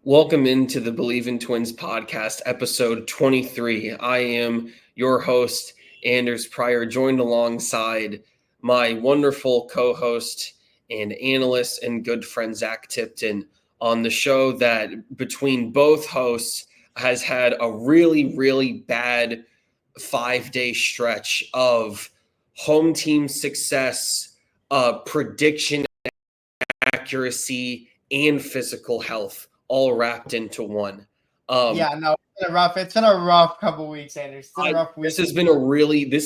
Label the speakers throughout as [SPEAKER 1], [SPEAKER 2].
[SPEAKER 1] Welcome into the Bleav in Twins podcast, episode 23. I am your host, Anders Pryor, joined alongside my wonderful co-host and analyst and good friend, Zac Tipton, on the show that between both hosts has had a really, really bad 5-day stretch of home team success, prediction accuracy, and physical health all wrapped into one.
[SPEAKER 2] It's been a rough couple weeks, Anders. It's been a rough week.
[SPEAKER 1] This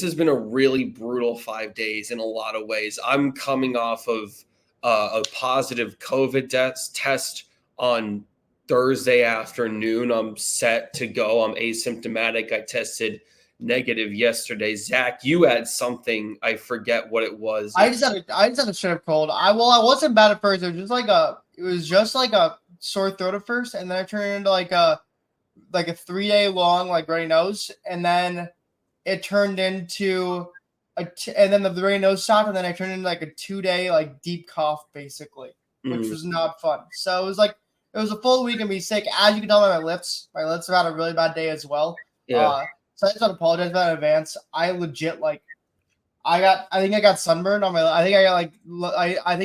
[SPEAKER 1] has been a really brutal 5 days in a lot of ways. I'm coming off of a positive COVID test on Thursday afternoon. I'm set to go. I'm asymptomatic. I tested negative yesterday. Zac, you had something. I forget what it was.
[SPEAKER 2] I just had a straight up cold. I wasn't bad at first. It was just like a sore throat at first, and then it turned into like a 3-day long like runny nose, and then it turned into and then the runny nose stopped, and then it turned into like a 2-day like deep cough basically, which was not fun. So it was a full week of me sick. As you can tell by my lips have had a really bad day as well.
[SPEAKER 1] Yeah.
[SPEAKER 2] So I just want to apologize for that in advance. I legit I think I got sunburned on my. I think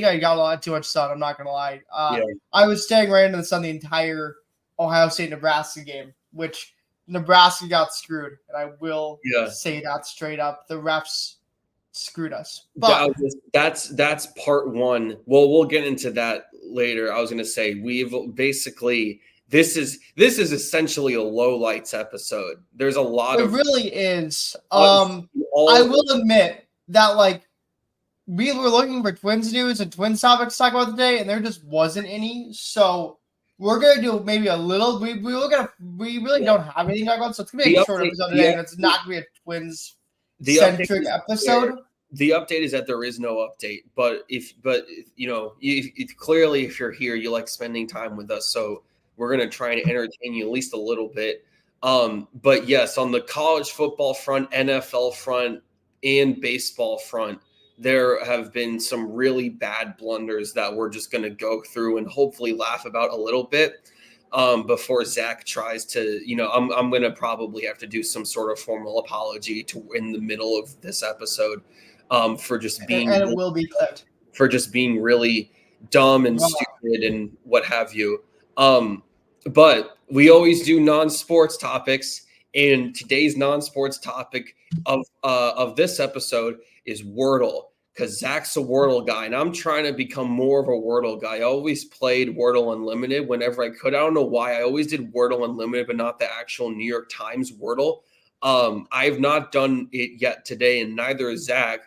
[SPEAKER 2] I got a lot too much sun. I'm not gonna lie. I was staring right into the sun the entire Ohio State-Nebraska game, which Nebraska got screwed, and I will say that straight up. The refs screwed us. But
[SPEAKER 1] that's part one. Well, we'll get into that later. I was gonna say we've basically. This is essentially a lowlights episode. There's a lot
[SPEAKER 2] of. It really is. I will admit that we were looking for Twins news and Twins topics to talk about today, and there just wasn't any. So we're gonna do maybe a little. We really don't have anything to talk about, so it's gonna be a short episode today, and it's not gonna be a Twins centric episode.
[SPEAKER 1] The update is that there is no update, but clearly if you're here, you like spending time with us, so. We're going to try and entertain you at least a little bit. But yes, on the college football front, NFL front, and baseball front, there have been some really bad blunders that we're just going to go through and hopefully laugh about a little bit before Zac tries to, I'm going to probably have to do some sort of formal apology in the middle of this episode for just being
[SPEAKER 2] and it will be clipped
[SPEAKER 1] for just being really dumb and stupid and what have you. But we always do non-sports topics, and today's non-sports topic of this episode is Wordle, because Zac's a Wordle guy, and I'm trying to become more of a Wordle guy. I always played Wordle Unlimited whenever I could. I don't know why. I always did Wordle Unlimited, but not the actual New York Times Wordle. I've not done it yet today, and neither is Zac.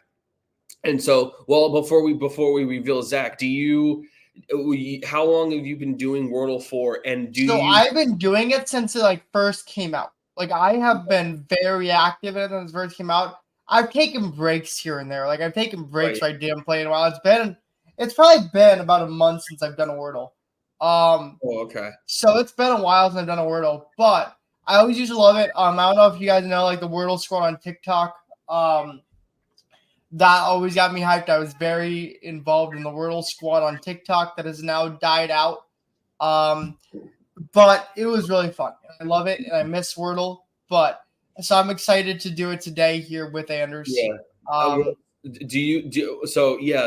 [SPEAKER 1] And so, before we reveal Zac, how long have you been doing Wordle for? And
[SPEAKER 2] I've been doing it since it first came out. I have been very active in it since it first came out. I've taken breaks here and there. I've taken breaks where I didn't play in a while. It's probably been about a month since I've done a Wordle.
[SPEAKER 1] Okay.
[SPEAKER 2] So it's been a while since I've done a Wordle, but I always used to love it. I don't know if you guys know the Wordle squad on TikTok. That always got me hyped. I was very involved in the Wordle squad on TikTok that has now died out. But it was really fun. I love it, and I miss Wordle. So I'm excited to do it today here with Anders.
[SPEAKER 1] Yeah.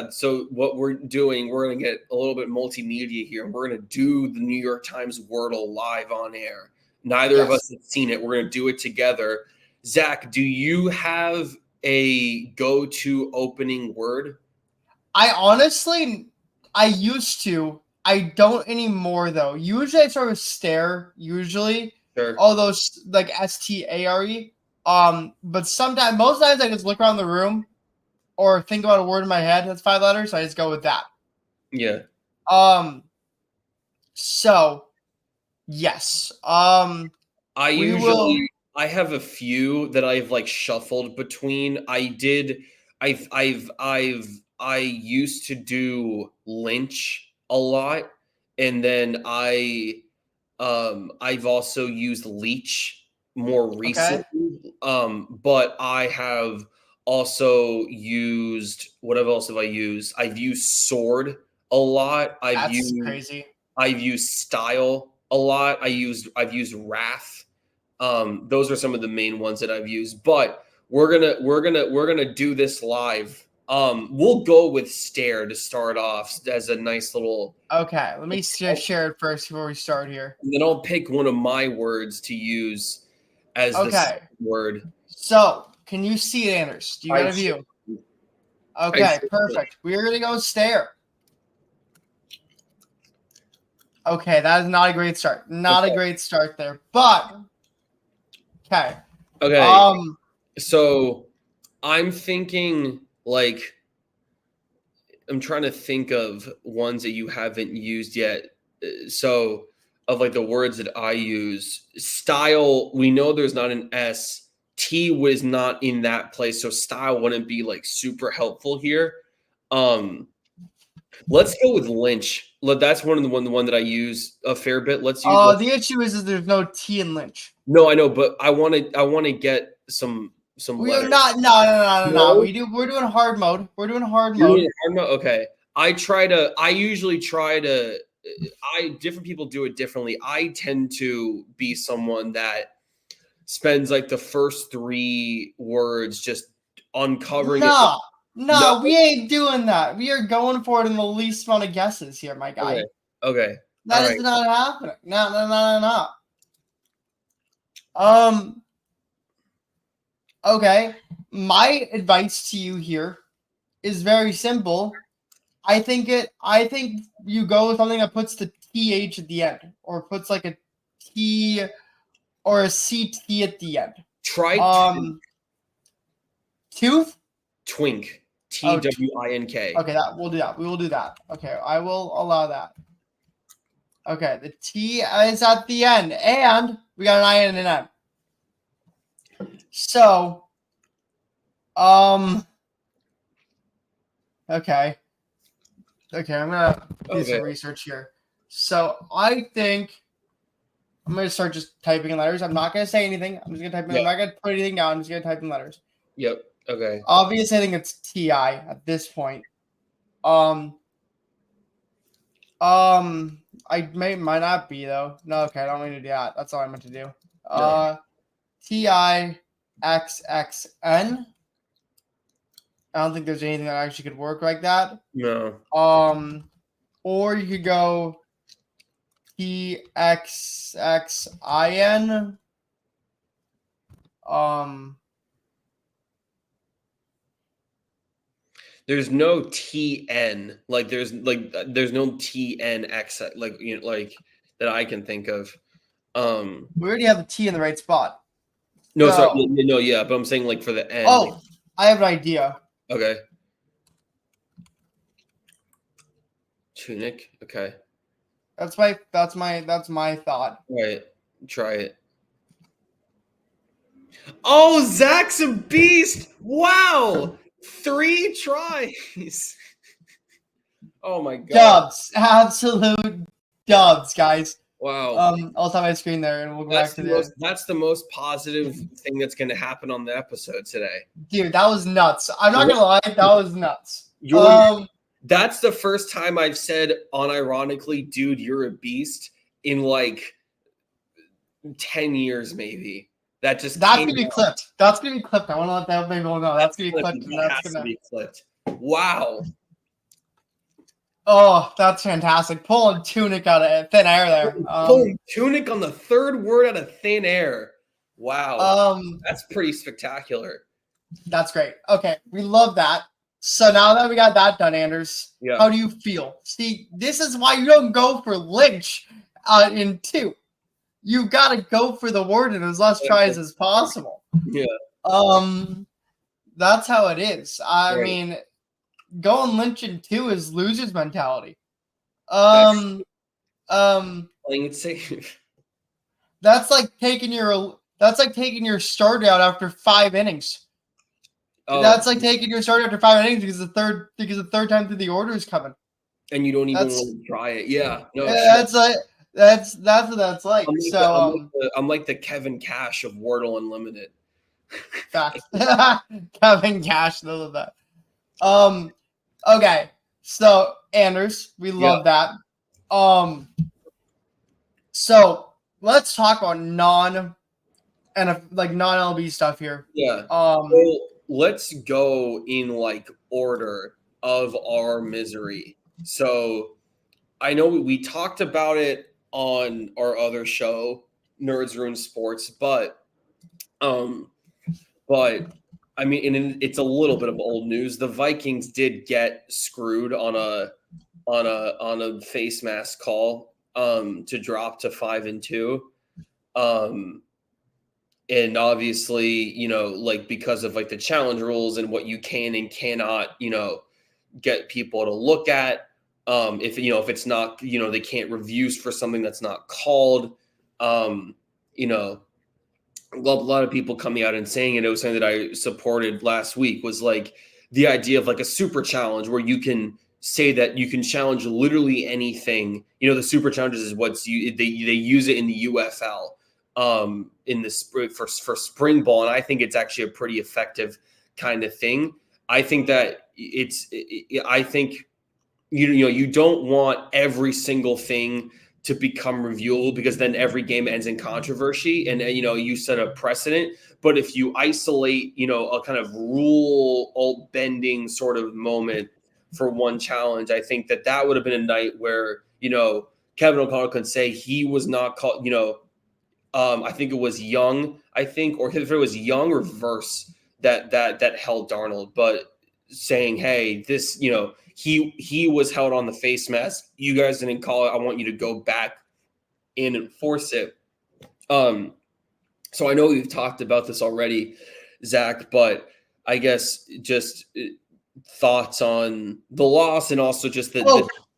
[SPEAKER 1] So what we're doing, we're going to get a little bit multimedia here, and we're going to do the New York Times Wordle live on air. Neither of us have seen it. We're going to do it together. Zac, do you have a go-to opening word?
[SPEAKER 2] I used to. I don't anymore though. Usually I start with stare. Usually, all those STARE. But most times I just look around the room or think about a word in my head that's 5 letters. So I just go with that.
[SPEAKER 1] Yeah.
[SPEAKER 2] So, yes.
[SPEAKER 1] I have a few that I've shuffled between. I used to do Lynch a lot, and then I've also used Leech more recently. Okay. But I have also used, what else have I used? I've used Sword a lot. I've used Style a lot. I've used wrath. Those are some of the main ones that I've used, but we're gonna do this live. We'll go with stare to start off as a nice little.
[SPEAKER 2] Okay, let me just share it first before we start here.
[SPEAKER 1] And then I'll pick one of my words to use as the word.
[SPEAKER 2] So, can you see it, Anders? Do you got a view? Okay, perfect. We're gonna go stare. Okay, that is not a great start. Not a great start there, but okay.
[SPEAKER 1] Okay. So I'm thinking like I'm trying to think of ones that you haven't used yet. So of like the words that I use, style, we know there's not an S. T was not in that place, so style wouldn't be like super helpful here. Let's go with Lynch. That's one that I use a fair bit. Let's use.
[SPEAKER 2] The issue is there's no T in Lynch.
[SPEAKER 1] No, I know, but I want to get some.
[SPEAKER 2] We're not. No. We're doing hard mode. We're doing hard mode.
[SPEAKER 1] Okay. Different people do it differently. I tend to be someone that spends like the first 3 words just uncovering it.
[SPEAKER 2] No, we ain't doing that. We are going for it in the least amount of guesses here, my guy.
[SPEAKER 1] Okay.
[SPEAKER 2] That is not happening. No. Okay. My advice to you here is very simple. I think you go with something that puts the TH at the end, or puts like a T or a CT at the end.
[SPEAKER 1] Try
[SPEAKER 2] tooth?
[SPEAKER 1] Twink. TWINK.
[SPEAKER 2] Okay, we'll do that. We will do that. Okay, I will allow that. Okay, the T is at the end, and we got an I and an M. So, okay, I'm gonna do some research here. So I think I'm gonna start just typing in letters. I'm not gonna say anything. I'm just gonna type in. I'm not gonna put anything down. I'm just gonna type in letters.
[SPEAKER 1] Yep. Okay.
[SPEAKER 2] Obviously, I think it's TI at this point. I might not be though. No, okay, I don't mean to do that. That's all I meant to do. TIXXN. I don't think there's anything that actually could work like that.
[SPEAKER 1] No.
[SPEAKER 2] Or you could go TXXIN.
[SPEAKER 1] There's no TN. There's no TNX that I can think of.
[SPEAKER 2] We already have the T in the right spot.
[SPEAKER 1] No, sorry, no, yeah, but I'm saying like for the N.
[SPEAKER 2] Oh, I have an idea.
[SPEAKER 1] Okay. Tunic. Okay.
[SPEAKER 2] That's my thought.
[SPEAKER 1] All right. Try it. Oh, Zach's a beast! Wow, 3 tries. Oh my god.
[SPEAKER 2] Dubs, absolute dubs, guys.
[SPEAKER 1] Wow.
[SPEAKER 2] I'll stop my screen there, and we'll go back to the.
[SPEAKER 1] That's the most positive thing that's going to happen on the episode today.
[SPEAKER 2] Dude, that was nuts. I'm not gonna lie, that was nuts.
[SPEAKER 1] That's the first time I've said unironically, dude, you're a beast in like 10 years, maybe. That's
[SPEAKER 2] gonna be clipped. That's gonna be clipped. I want to let that people know. That's gonna be clipped. That's gonna
[SPEAKER 1] be clipped. Wow.
[SPEAKER 2] Oh, that's fantastic. Pulling Tunic out of thin air there.
[SPEAKER 1] Pulling Tunic on the 3rd word out of thin air. Wow. That's pretty spectacular.
[SPEAKER 2] That's great. Okay, we love that. So now that we got that done, Anders, how do you feel? See, this is why you don't go for Lynch in 2. You got to go for the word in as less tries as possible.
[SPEAKER 1] Yeah.
[SPEAKER 2] That's how it is. I mean, going Lynch in 2 is loser's mentality.
[SPEAKER 1] Playing it safe.
[SPEAKER 2] That's like taking your starter out after 5 innings. Oh. That's like taking your starter after 5 innings because the third time through the order is coming.
[SPEAKER 1] And you don't even want to try it. Yeah. No.
[SPEAKER 2] That's what that's like.
[SPEAKER 1] I'm like the Kevin Cash of Wordle Unlimited.
[SPEAKER 2] Fact. Kevin Cash, love that. Okay. So Anders, we love that. So let's talk about non-LB stuff here.
[SPEAKER 1] Yeah. Well, let's go in like order of our misery. So I know we talked about it on our other show, Nerds Ruin Sports, but I mean, and it's a little bit of old news. The Vikings did get screwed on a face mask call to drop to 5-2. And obviously, like because of like the challenge rules and what you can and cannot, get people to look at. If it's not, they can't reviews for something that's not called. A lot of people coming out and saying it. It was something that I supported last week, was like the idea of like a super challenge where you can say that you can challenge literally anything. The super challenges is they use it in the UFL in the spring for spring ball, and I think it's actually a pretty effective kind of thing. I think that I think you don't want every single thing to become reviewable, because then every game ends in controversy and you set a precedent. But if you isolate a kind of rule bending sort of moment for one challenge, I think that would have been a night where Kevin O'Connell could say he was not called. I think it was Young, or if it was Young or Verse that held Darnold, but saying, hey, this, he was held on the face mask. You guys didn't call it. I want you to go back and enforce it. So I know we've talked about this already, Zach, but I guess just thoughts on the loss and also just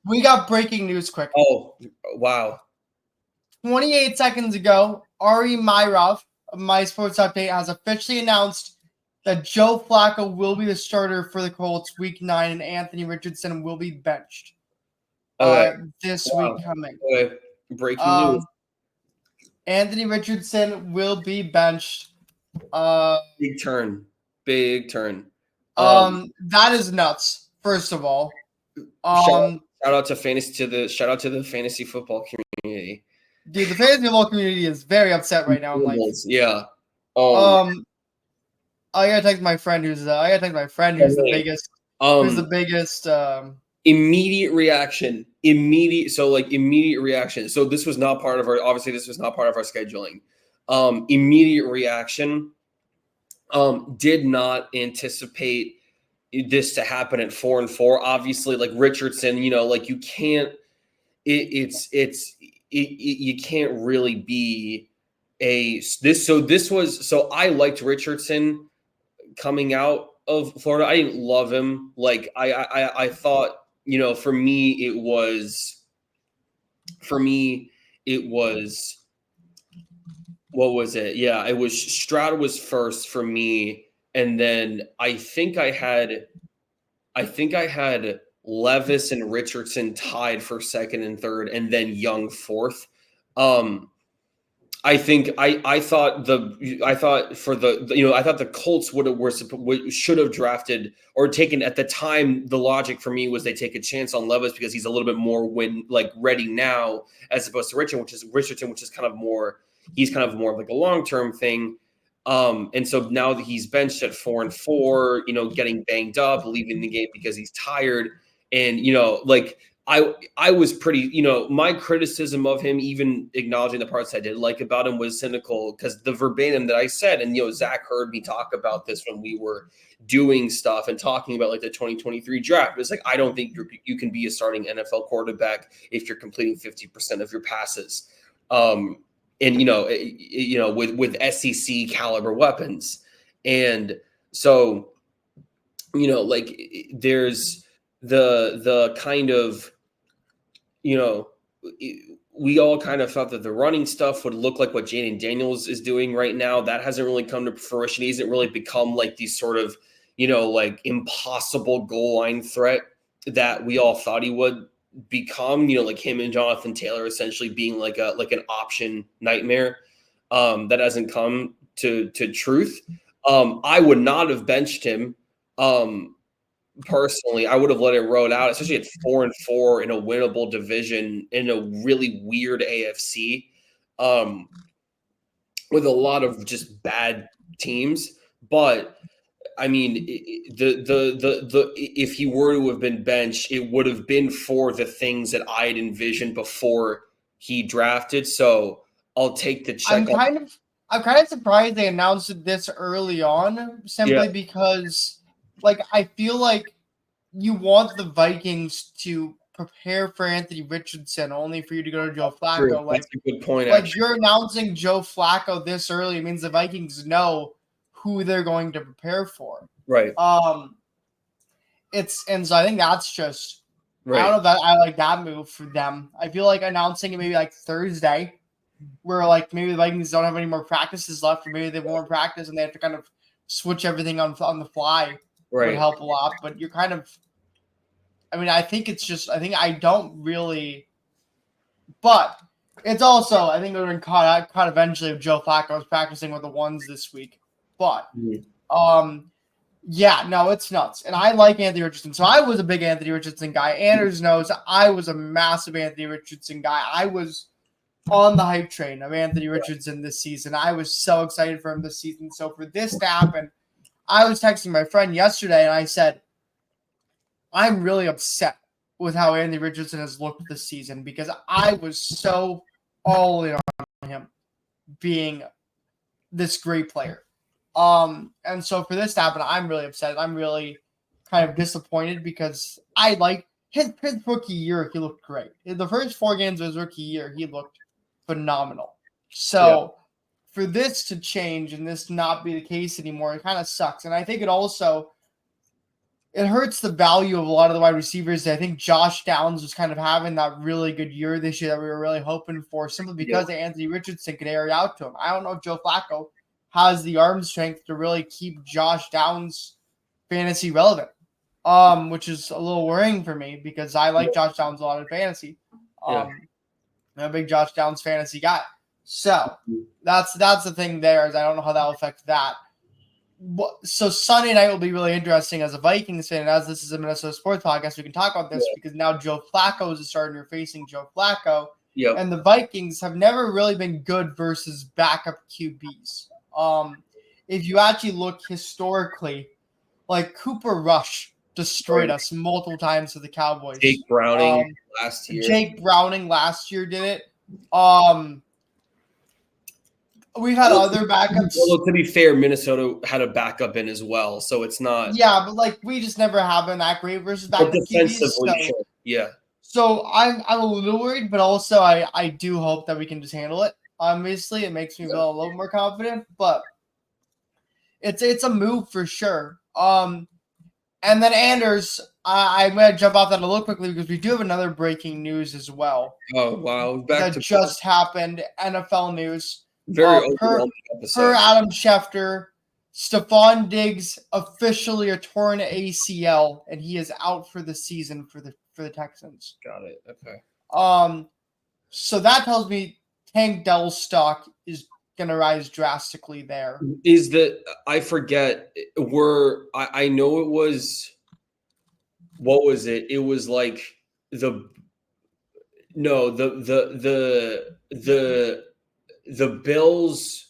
[SPEAKER 2] we got breaking news quick.
[SPEAKER 1] Oh, wow.
[SPEAKER 2] 28 seconds ago, Ari Myrov of My Sports Update has officially announced that Joe Flacco will be the starter for the Colts Week 9 and Anthony Richardson will be benched this week coming.
[SPEAKER 1] Okay. Breaking news.
[SPEAKER 2] Anthony Richardson will be benched.
[SPEAKER 1] Big turn.
[SPEAKER 2] That is nuts, first of all.
[SPEAKER 1] Shout out to the fantasy football community.
[SPEAKER 2] Dude, the fantasy football community is very upset right now.
[SPEAKER 1] Yeah.
[SPEAKER 2] I gotta text my friend who's the biggest. Who's the biggest?
[SPEAKER 1] Immediate reaction. So this was not part of our. Obviously, this was not part of our scheduling. Immediate reaction. Did not anticipate this to happen at 4-4. Obviously, like Richardson, like you can't. You can't really be So I liked Richardson coming out of Florida. I didn't love him. Like I thought, for me it was what was it? Yeah, it was Stroud was first for me, and then I think I had Levis and Richardson tied for second and third, and then Young fourth. I thought the Colts should have drafted or taken, at the time. The logic for me was they take a chance on Levis because he's a little bit more ready now, as opposed to Richardson, which is kind of more like a long-term thing. And so now that he's benched at 4-4, getting banged up, leaving the game because he's tired, and I was pretty, my criticism of him, even acknowledging the parts I did like about him, was cynical, because the verbatim that I said, and Zach heard me talk about this when we were doing stuff and talking about like the 2023 draft. It's like, I don't think you can be a starting NFL quarterback if you're completing 50% of your passes. And with SEC caliber weapons. And so, there's the kind of, we all kind of thought that the running stuff would look like what Jaden Daniels is doing right now. That hasn't really come to fruition. He hasn't really become like these sort of, impossible goal line threat that we all thought he would become, like him and Jonathan Taylor essentially being like an option nightmare. That hasn't come to truth. I would not have benched him. personally, I would have let it roll out, especially at 4-4 in a winnable division in a really weird AFC, with a lot of just bad teams. But I mean, if he were to have been benched, it would have been for the things that I had envisioned before he drafted. So I'll take the check.
[SPEAKER 2] I'm kind of surprised they announced it this early on, simply because, like, I feel like you want the Vikings to prepare for Anthony Richardson only for you to go to Joe Flacco.
[SPEAKER 1] True.
[SPEAKER 2] Like,
[SPEAKER 1] that's a good point.
[SPEAKER 2] Like,
[SPEAKER 1] actually.
[SPEAKER 2] you're announcing Joe Flacco this early. It means the Vikings know who they're going to prepare for.
[SPEAKER 1] Right.
[SPEAKER 2] So I think that's just right. I don't know that I like that move for them. I feel like announcing it maybe like Thursday, where like maybe the Vikings don't have any more practices left, or maybe they have more practice and they have to kind of switch everything on the fly would help a lot. But you're kind of, I mean, I think I don't really, but it's also, I think they're going to caught eventually if Joe Flacco was practicing with the ones this week. But, yeah, no, it's nuts. And I like Anthony Richardson. So I was a big Anthony Richardson guy. Anders knows I was a massive Anthony Richardson guy. I was on the hype train of Anthony Richardson this season. I was so excited for him this season. So for this to happen, I was texting my friend yesterday and I said, I'm really upset with how Anthony Richardson has looked this season because I was so all in on him being this great player. And so for this to happen, I'm really upset. I'm really kind of disappointed because I like his rookie year. He looked great. In the first 4 games of his rookie year, he looked phenomenal. So for this to change and this not be the case anymore, it kind of sucks. And I think it hurts the value of a lot of the wide receivers. I think Josh Downs was kind of having that really good year this year that we were really hoping for, simply because Anthony Richardson could air out to him. I don't know if Joe Flacco has the arm strength to really keep Josh Downs fantasy relevant, which is a little worrying for me because I like Josh Downs a lot in fantasy. I'm a big Josh Downs fantasy guy. So that's the thing there, is I don't know how that will affect that. So Sunday night will be really interesting as a Vikings fan. And as this is a Minnesota sports podcast, we can talk about this because now Joe Flacco is a starter and you're facing Joe Flacco. And the Vikings have never really been good versus backup QBs. If you actually look historically, like Cooper Rush destroyed us multiple times for the Cowboys.
[SPEAKER 1] Jake Browning last year.
[SPEAKER 2] Jake Browning last year did it. We've had other backups.
[SPEAKER 1] Well, to be fair, Minnesota had a backup in as well, so it's not.
[SPEAKER 2] Yeah, but like we just never have been that great versus backup
[SPEAKER 1] defensively,
[SPEAKER 2] QBs.
[SPEAKER 1] sure. Yeah.
[SPEAKER 2] So I'm a little worried, but also I do hope that we can just handle it. Obviously, it makes me feel a little more confident, but it's a move for sure. And then Anders, I'm gonna jump off that a little quickly because we do have another breaking news as well.
[SPEAKER 1] Oh wow!
[SPEAKER 2] That just happened. NFL news.
[SPEAKER 1] Very overwhelming episode.
[SPEAKER 2] Per Adam Schefter, Stefon Diggs officially a torn ACL, and he is out for the season for the Texans.
[SPEAKER 1] Got it. Okay.
[SPEAKER 2] So that tells me Tank Dell's stock is gonna rise drastically there.
[SPEAKER 1] Is that I forget? I know it was. What was it? It was like the Bills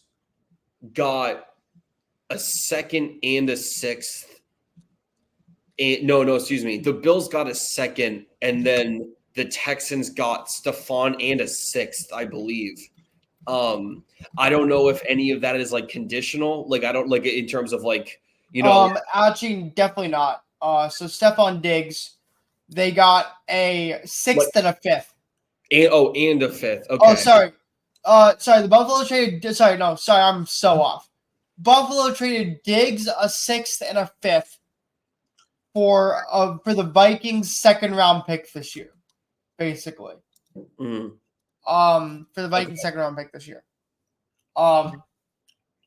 [SPEAKER 1] got a second and a sixth. Excuse me. The Bills got a second, and then the Texans got Stefon and a sixth, I believe. I don't know if any of that is like conditional. Like I don't like it in terms of like, you know.
[SPEAKER 2] Actually, definitely not. So Stefon Diggs, they got a sixth and a fifth.
[SPEAKER 1] And a fifth. Okay.
[SPEAKER 2] Oh, sorry. The Buffalo traded. Sorry, I'm so off. Buffalo traded Diggs a sixth and a fifth for the Vikings' second round pick this year, basically. For the Vikings' second round pick this year.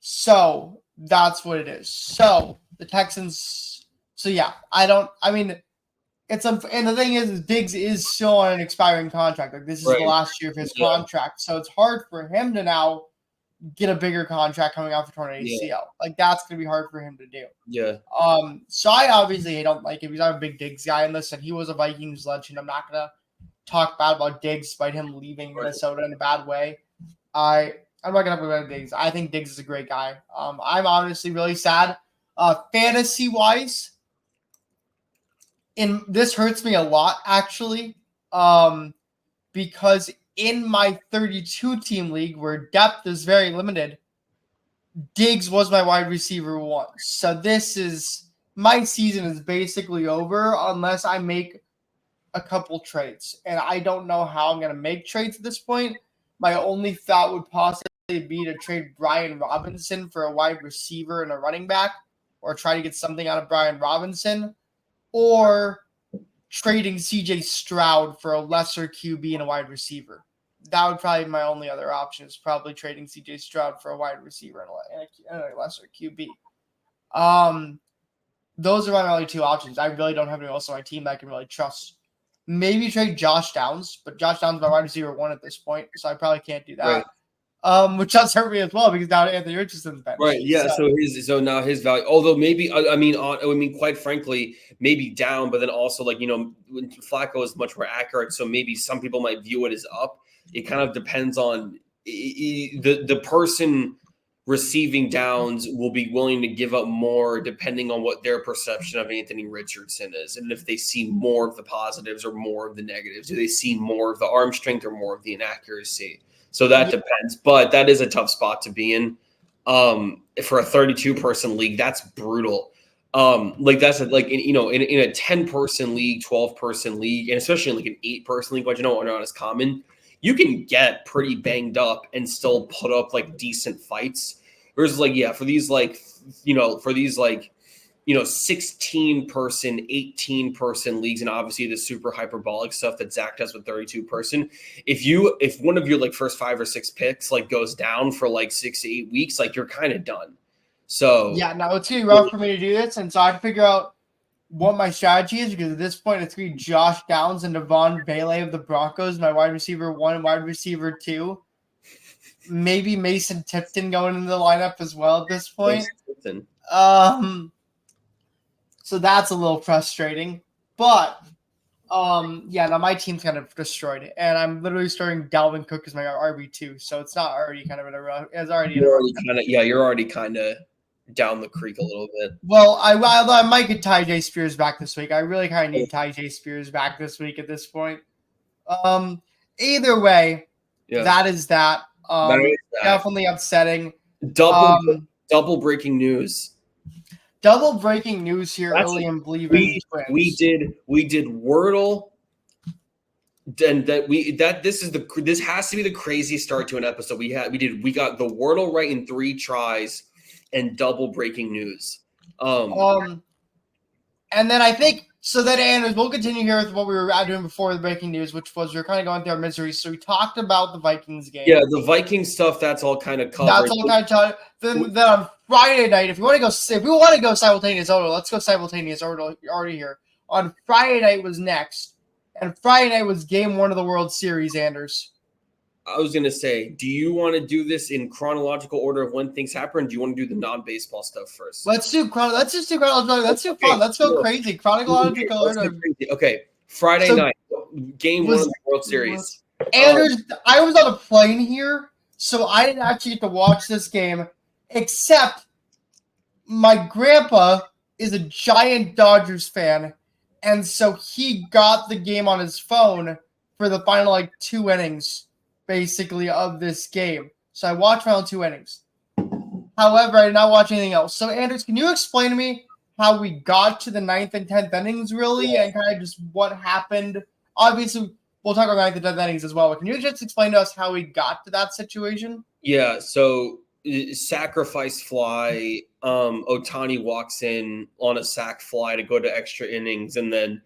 [SPEAKER 2] So that's what it is. So the Texans. So yeah, and the thing is Diggs is still on an expiring contract. Like this is the last year of his contract. So it's hard for him to now get a bigger contract coming off a torn ACL. Like that's gonna be hard for him to do.
[SPEAKER 1] Yeah.
[SPEAKER 2] So I obviously don't like him. He's not a big Diggs guy, and listen, he was a Vikings legend. I'm not gonna talk bad about Diggs despite him leaving Minnesota in a bad way. I'm not gonna put about Diggs. I think Diggs is a great guy. I'm honestly really sad. Fantasy wise, and this hurts me a lot actually. Because in my 32 team league where depth is very limited, Diggs was my wide receiver 1. So my season is basically over unless I make a couple trades. And I don't know how I'm going to make trades at this point. My only thought would possibly be to trade Brian Robinson for a wide receiver and a running back, or try to get something out of Brian Robinson, or trading CJ Stroud for a lesser QB and a wide receiver. That would probably be my only other option, is probably trading CJ Stroud for a wide receiver and a lesser QB. Those are my only 2 options. I really don't have anyone else on my team that I can really trust. Maybe trade Josh Downs, but Josh Downs is my wide receiver 1 at this point, so I probably can't do that.
[SPEAKER 1] Right.
[SPEAKER 2] Which does hurt me as well because now Anthony Richardson's bench.
[SPEAKER 1] Right. Yeah. So now his value, although maybe quite frankly, maybe down, but then also when Flacco is much more accurate, so maybe some people might view it as up. It kind of depends on the person receiving downs will be willing to give up more depending on what their perception of Anthony Richardson is, and if they see more of the positives or more of the negatives. Do they see more of the arm strength or more of the inaccuracy? So that depends, but that is a tough spot to be in. For a 32-person league, that's brutal. That's in a 10-person league, 12-person league, and especially in an 8-person league, which are not as common, you can get pretty banged up and still put up decent fights. Versus for these 16-person, 18-person leagues, and obviously the super hyperbolic stuff that Zach does with 32-person. If one of your first 5 or 6 picks goes down for 6 to 8 weeks, you're kind of done. So
[SPEAKER 2] yeah, no, it's gonna be rough for me to do this, and so I have to figure out what my strategy is, because at this point it's gonna be Josh Downs and Devon Bailey of the Broncos, my wide receiver 1, wide receiver 2. Maybe Mason Tipton going into the lineup as well at this point. So that's a little frustrating, but my team's kind of destroyed, and I'm literally starting Dalvin Cook as my RB2, so it's not already kind of in a rough. It's already
[SPEAKER 1] you're already kind of down the creek a little bit.
[SPEAKER 2] Well, I might get Tyjae Spears back this week. I really kind of need Tyjae Spears back this week at this point. Either way, that is that. Definitely upsetting.
[SPEAKER 1] Double breaking news.
[SPEAKER 2] Double breaking news here early in Bleav.
[SPEAKER 1] We did Wordle, and this has to be the craziest start to an episode. We got the Wordle right in 3 tries, and double breaking news.
[SPEAKER 2] And then I think so. Then Anders, we'll continue here with what we were doing before the breaking news, which was we were kind of going through our misery. So we talked about the Vikings game.
[SPEAKER 1] Yeah, the Vikings stuff. That's all kind of covered.
[SPEAKER 2] That's all kind of Then on Friday night, if we want to go simultaneous order, let's go simultaneous order already here. On Friday night was next, and Friday night was Game 1 of the World Series. Anders,
[SPEAKER 1] I was gonna say, do you want to do this in chronological order of when things happen, or do you want to do the non-baseball stuff first?
[SPEAKER 2] Let's do chronological. Let's do fun. Let's go crazy. Chronological order.
[SPEAKER 1] Okay, Friday night, Game 1 of the World Series.
[SPEAKER 2] Anders, I was on a plane here, so I didn't actually get to watch this game. Except my grandpa is a giant Dodgers fan, and so he got the game on his phone for the final 2 innings, basically, of this game. So I watched final 2 innings. However, I did not watch anything else. So, Anders, can you explain to me how we got to the 9th and 10th innings, really, and kind of just what happened? Obviously, we'll talk about 9th and 10th innings as well, but can you just explain to us how we got to that situation?
[SPEAKER 1] Yeah, so sacrifice fly, Ohtani walks in on a sac fly to go to extra innings, and then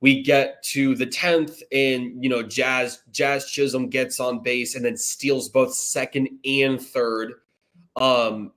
[SPEAKER 1] we get to the 10th, and Jazz Chisholm gets on base and then steals both second and third. Get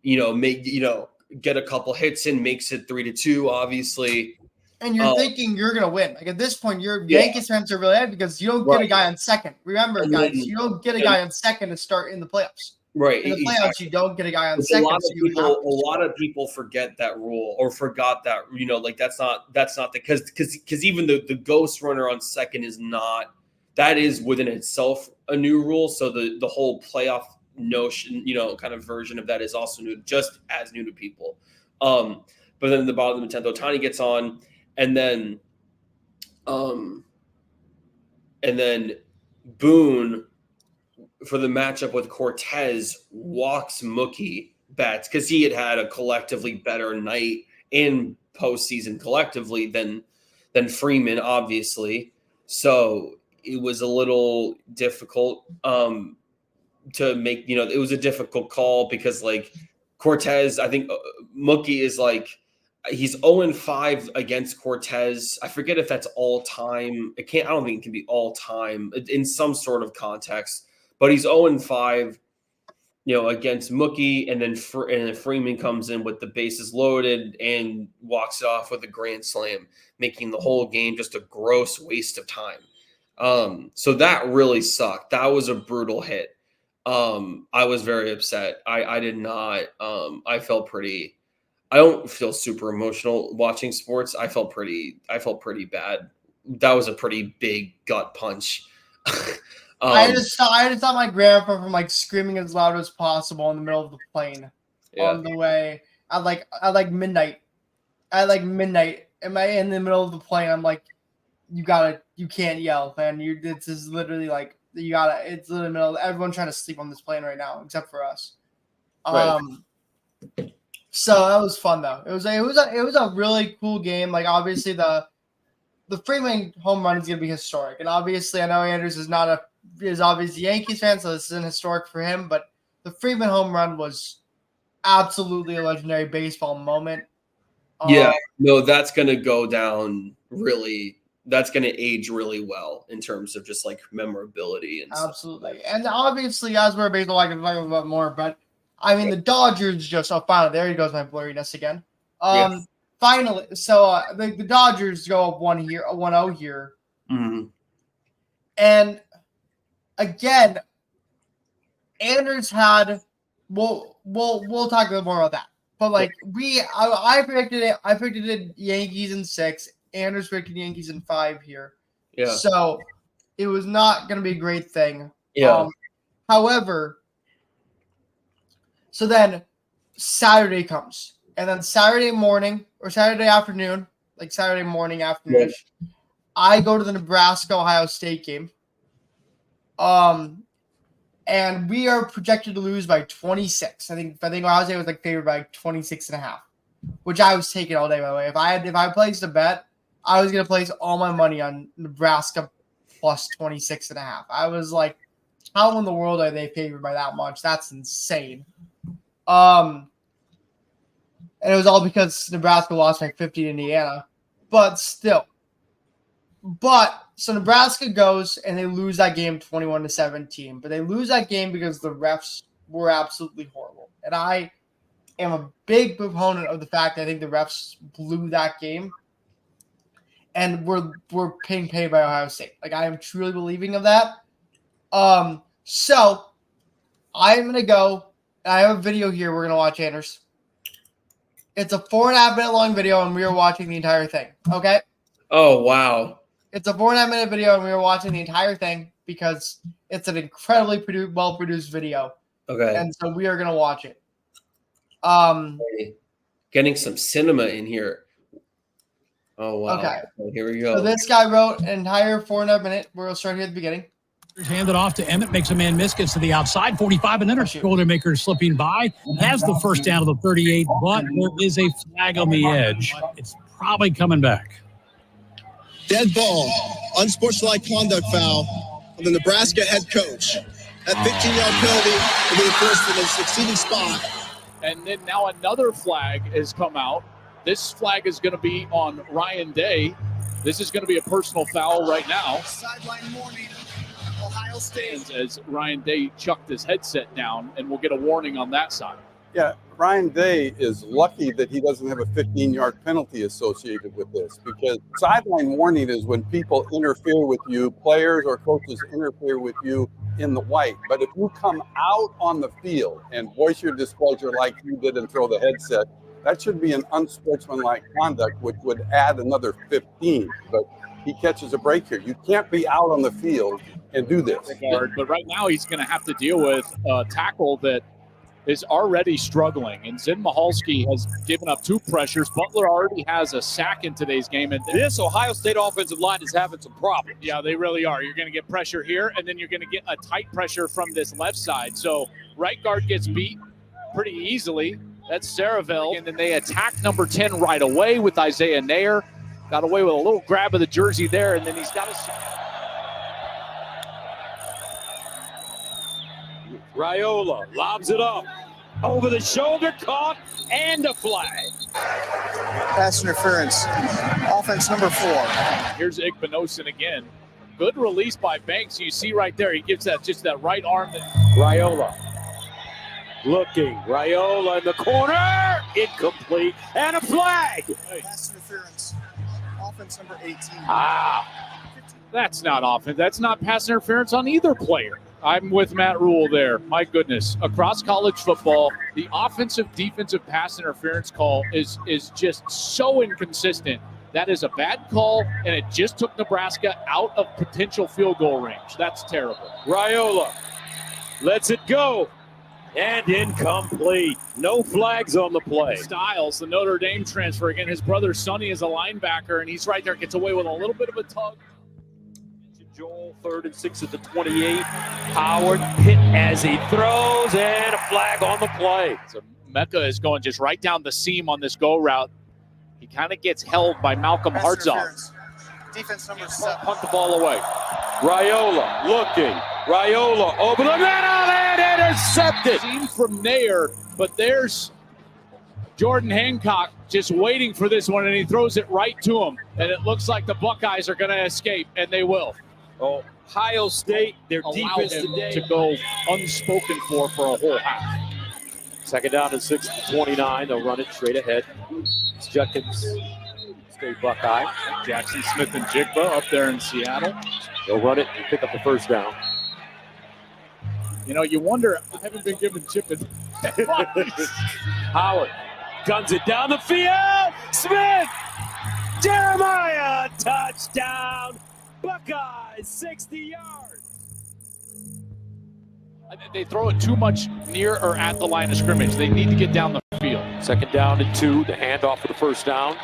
[SPEAKER 1] a couple hits in, makes it 3-2, obviously.
[SPEAKER 2] And you're thinking you're gonna win. At this point, your Yankees fans are really happy because you don't get a guy on second. Remember, guys, you don't get a guy on second to start in the playoffs.
[SPEAKER 1] Right.
[SPEAKER 2] In the playoffs,
[SPEAKER 1] Exactly.
[SPEAKER 2] you don't get a guy on
[SPEAKER 1] A
[SPEAKER 2] second.
[SPEAKER 1] lot of people forget that rule or forgot that, like that's not the because even the ghost runner on second is not, that is within itself a new rule. So the whole playoff notion, kind of version of that is also new, just as new to people. But then in the bottom of the 10th, Ohtani gets on, and then Boone, for the matchup with Cortez, walks Mookie Betts because he had a collectively better night in postseason collectively than Freeman, obviously. So it was a little difficult to make. It was a difficult call because like Cortez, I think Mookie is like, he's 0-5 against Cortez. I forget if that's all time. I don't think it can be all time in some sort of context. But he's 0-5, against Mookie, and then Freeman comes in with the bases loaded and walks it off with a grand slam, making the whole game just a gross waste of time. So that really sucked. That was a brutal hit. I was very upset. I did not. I don't feel super emotional watching sports. I felt pretty bad. That was a pretty big gut punch.
[SPEAKER 2] I just saw my grandpa from like screaming as loud as possible in the middle of the plane on the way at midnight. At like midnight, am I in the middle of the plane? I'm like, you can't yell, man. This is literally like it's literally the middle. Everyone trying to sleep on this plane right now, except for us.
[SPEAKER 1] Right.
[SPEAKER 2] So that was fun though. It was a really cool game. Like obviously the Freeman home run is gonna be historic, and obviously I know Anders is obviously a Yankees fan, so this isn't historic for him. But the Freeman home run was absolutely a legendary baseball moment.
[SPEAKER 1] Yeah, no, that's gonna go down really. That's gonna age really well in terms of just like memorability and
[SPEAKER 2] absolutely. Stuff. And obviously, as we're a baseball, I can talk about more. But I mean, the Dodgers just finally there goes my blurriness again. Finally, so the Dodgers go up 1-0 here, and again, Anders had. We'll talk a little more about that. But like I predicted it. I predicted it Yankees in 6. Anders predicted Yankees in 5 here.
[SPEAKER 1] Yeah.
[SPEAKER 2] So it was not going to be a great thing.
[SPEAKER 1] Yeah.
[SPEAKER 2] However, so then Saturday comes, and then Saturday morning or Saturday afternoon, like Saturday morning afternoon, I go to the Nebraska-Ohio State game. And we are projected to lose by 26. I think Ohio State was like favored by 26.5, which I was taking all day, by the way. If I placed a bet, I was gonna place all my money on Nebraska plus 26.5. I was like, how in the world are they favored by that much? That's insane. And it was all because Nebraska lost by 50 to Indiana. But still. So Nebraska goes and they lose that game 21-17. But they lose that game because the refs were absolutely horrible. And I am a big proponent of the fact that I think the refs blew that game. And we're being paid by Ohio State. Like, I am truly believing of that. So I'm gonna go. I have a video here we're gonna watch, Anders. It's a 4.5 minute long video, and we are watching the entire thing. Okay.
[SPEAKER 1] Oh wow.
[SPEAKER 2] It's a 4.5 minute video, and we were watching the entire thing because it's an incredibly well produced video.
[SPEAKER 1] Okay.
[SPEAKER 2] And so we are gonna watch it.
[SPEAKER 1] Getting some cinema in here. Oh wow.
[SPEAKER 2] Okay.
[SPEAKER 1] Here we go.
[SPEAKER 2] So this guy wrote an entire 4.5 minute. We'll start here at the beginning.
[SPEAKER 3] Handed off to Emmett, makes a man miss, gets to the outside, 45, and then Boilermaker slipping by, has the first down of the 38, but there is a flag on the edge. It's probably coming back.
[SPEAKER 4] Dead ball, unsportsmanlike conduct foul on the Nebraska head coach. That 15-yard penalty will be enforced for the succeeding spot.
[SPEAKER 5] And then now another flag has come out. This flag is going to be on Ryan Day. This is going to be a personal foul right now.
[SPEAKER 4] Sideline warning. Ohio State.
[SPEAKER 5] As Ryan Day chucked his headset down, and we'll get a warning on that side.
[SPEAKER 6] Yeah, Ryan Day is lucky that he doesn't have a 15-yard penalty associated with this, because sideline warning is when people interfere with you, players or coaches interfere with you in the white. But if you come out on the field and voice your displeasure like you did and throw the headset, that should be an unsportsmanlike conduct, which would add another 15. But he catches a break here. You can't be out on the field and do this.
[SPEAKER 5] But right now he's going to have to deal with a tackle that is already struggling. And Zin Mahalski has given up 2 pressures. Butler already has a sack in today's game. And
[SPEAKER 7] this Ohio State offensive line is having some problems.
[SPEAKER 5] Yeah, they really are. You're going to get pressure here, and then you're going to get a tight pressure from this left side. So right guard gets beat pretty easily. That's Saraville. And then they attack number 10 right away with Isaiah Nair. Got away with a little grab of the jersey there, and then he's got a...
[SPEAKER 7] Raiola lobs it up. Over the shoulder, caught, and a flag.
[SPEAKER 8] Pass interference. Offense number 4.
[SPEAKER 5] Here's Igbinosin again. Good release by Banks. You see right there, he gives that just that right arm.
[SPEAKER 7] Raiola looking. Raiola in the corner. Incomplete. And a flag.
[SPEAKER 8] Pass interference. Offense number 18.
[SPEAKER 5] That's not offense. That's not pass interference on either player. I'm with Matt Rule there. My goodness. Across college football, the offensive defensive pass interference call is just so inconsistent. That is a bad call, and it just took Nebraska out of potential field goal range. That's terrible.
[SPEAKER 7] Raiola lets it go. And incomplete. No flags on the play.
[SPEAKER 5] Styles, the Notre Dame transfer. Again, his brother Sonny is a linebacker, and he's right there. Gets away with a little bit of a tug.
[SPEAKER 7] Joel, 3rd and 6 at the 28. Howard hit as he throws, and a flag on the play.
[SPEAKER 5] So Mecca is going just right down the seam on this go route. He kind of gets held by Malcolm Hartzog.
[SPEAKER 8] Defense number 7.
[SPEAKER 5] Punt the ball away.
[SPEAKER 7] Raiola looking. Raiola over the middle and intercepted.
[SPEAKER 5] Seen from Nair, but there's Jordan Hancock just waiting for this one, and he throws it right to him. And it looks like the Buckeyes are going to escape, and they will.
[SPEAKER 7] Ohio State, their defense today
[SPEAKER 5] to go unspoken for a whole half.
[SPEAKER 7] 2nd down and 6 to 29. They'll run it straight ahead. It's Judkins, State Buckeye.
[SPEAKER 5] Jackson Smith and Jigba up there in Seattle.
[SPEAKER 7] They'll run it and pick up the 1st down.
[SPEAKER 5] You know, you wonder, I haven't been given chip advice.
[SPEAKER 7] Howard guns it down the field. Smith! Jeremiah! Touchdown! Buckeyes, 60 yards.
[SPEAKER 5] They throw it too much near or at the line of scrimmage. They need to get down the field.
[SPEAKER 7] 2nd down and 2. The handoff for the 1st down.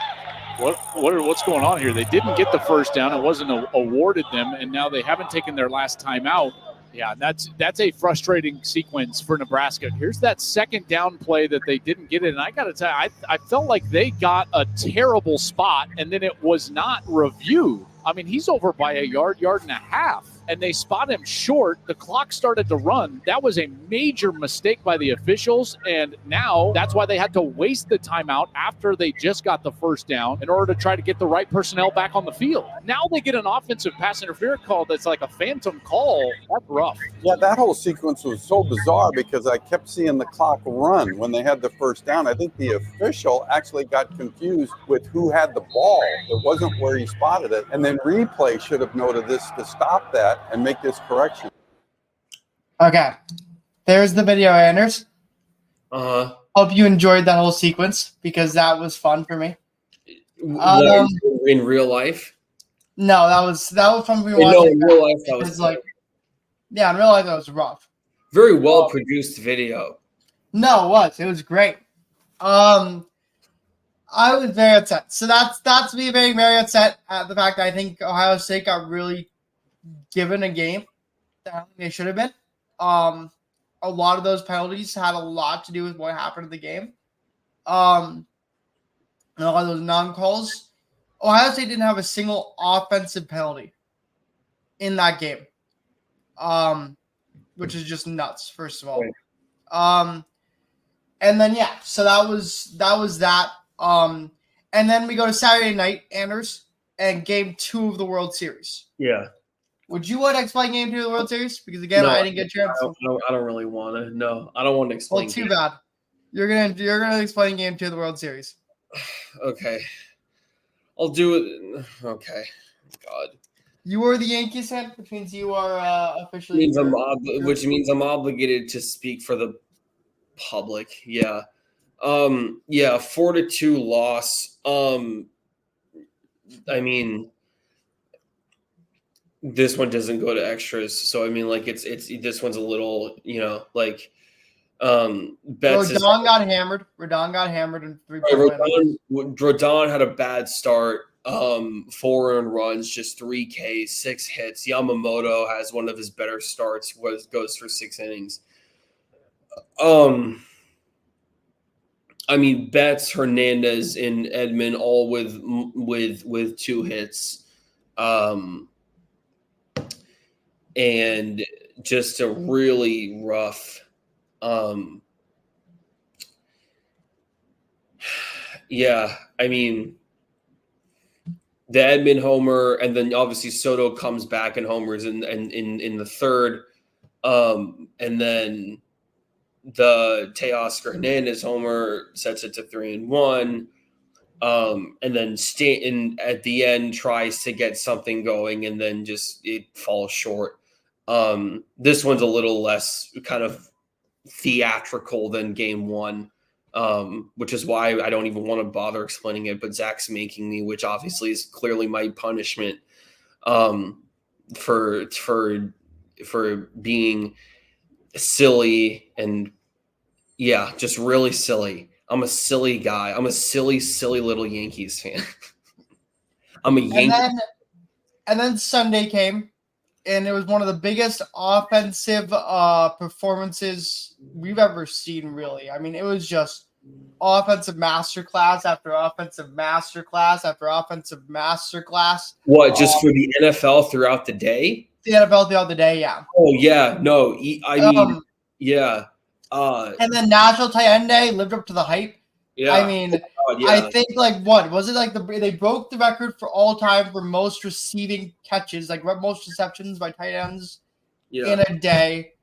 [SPEAKER 5] What's going on here? They didn't get the 1st down. It wasn't awarded them, and now they haven't taken their last time out. Yeah, that's a frustrating sequence for Nebraska. Here's that 2nd down play that they didn't get it. And I got to tell you, I felt like they got a terrible spot, and then it was not reviewed. I mean, he's over by a yard and a half, and they spot him short. The clock started to run. That was a major mistake by the officials, and now that's why they had to waste the timeout after they just got the 1st down in order to try to get the right personnel back on the field. Now they get an offensive pass interference call that's like a phantom call. That's rough.
[SPEAKER 6] Yeah, that whole sequence was so bizarre because I kept seeing the clock run when they had the 1st down. I think the official actually got confused with who had the ball. It wasn't where he spotted it. And then replay should have noted this to stop that and make this correction.
[SPEAKER 2] Okay. There's the video, Anders.
[SPEAKER 1] Uh-huh.
[SPEAKER 2] Hope you enjoyed that whole sequence because that was fun for me.
[SPEAKER 1] In real life?
[SPEAKER 2] No, that was fun for me.
[SPEAKER 1] In real life, that was
[SPEAKER 2] like, yeah, in real life that was rough.
[SPEAKER 1] Very well produced video.
[SPEAKER 2] No, it was great. I was very upset. So that's me being very upset at the fact that I think Ohio State got really given a game that they should have been. A lot of those penalties had a lot to do with what happened in the game. And a lot of those non-calls. Ohio State didn't have a single offensive penalty in that game, which is just nuts, first of all. Right. And then, yeah, so that was that. And then we go to Saturday night, Anders, and game 2 of the World Series.
[SPEAKER 1] Yeah.
[SPEAKER 2] Would you want to explain game 2 of the World Series? Because again, no, I didn't get a chance.
[SPEAKER 1] I don't really want to. No, I don't want to explain.
[SPEAKER 2] Well, too bad. You're gonna explain game 2 of the World Series.
[SPEAKER 1] Okay. I'll do it. Okay. God.
[SPEAKER 2] You are the Yankees fan, which means you are officially.
[SPEAKER 1] Which means I'm obligated to speak for the public. Yeah. 4-2 loss. I mean, this one doesn't go to extras, so I mean, like it's this one's a little, like Betts
[SPEAKER 2] Rodon got hammered. Rodon got hammered in 3-point.
[SPEAKER 1] Rodon had a bad start. 4 earned runs, just 3 Ks, 6 hits. Yamamoto has one of his better starts. Goes for 6 innings. I mean, Betts, Hernandez, and Edman all with 2 hits, and just a really rough. I mean, the Edman homer, and then obviously Soto comes back and homers in the third, and then the Teoscar Hernandez homer sets it to 3-1, and then Stanton at the end tries to get something going, and then just it falls short. This one's a little less kind of theatrical than game 1. Which is why I don't even want to bother explaining it, but Zach's making me, which obviously is clearly my punishment for being silly and just really silly. I'm a silly guy. I'm a silly little Yankees fan. I'm a Yankee.
[SPEAKER 2] And then Sunday came, and it was one of the biggest offensive performances we've ever seen, really. I mean, it was just offensive masterclass after offensive masterclass after offensive masterclass.
[SPEAKER 1] What, just for the NFL throughout the day?
[SPEAKER 2] The NFL throughout the day, yeah.
[SPEAKER 1] Oh, yeah. No, I mean, yeah.
[SPEAKER 2] And then National Tight End Day lived up to the hype.
[SPEAKER 1] Yeah.
[SPEAKER 2] I mean, I think, they broke the record for all time for most receiving catches, like most receptions by tight ends in a day.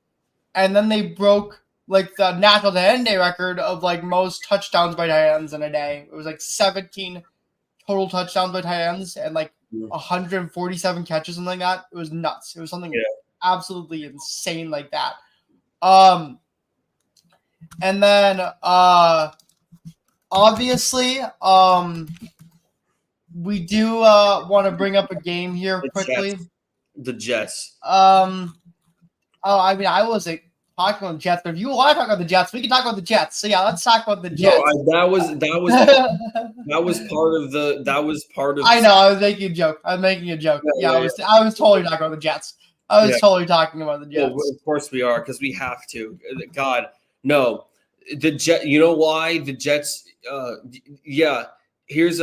[SPEAKER 2] And then they broke the National Tight End Day record of most touchdowns by tight ends in a day. It was 17 total touchdowns by tight ends and 147 catches, something like that. It was nuts. It was something absolutely insane like that. And then obviously we do want to bring up a game here quickly.
[SPEAKER 1] The Jets.
[SPEAKER 2] I mean, I wasn't talking about the Jets, but if you want to talk about the Jets, we can talk about the Jets. So let's talk about the Jets.
[SPEAKER 1] No, that was part of.
[SPEAKER 2] I know. I was making a joke. I was totally talking about the Jets. I was totally talking about the Jets.
[SPEAKER 1] Well, of course we are, because we have to. God, no. The Jet. You know why the Jets? Here's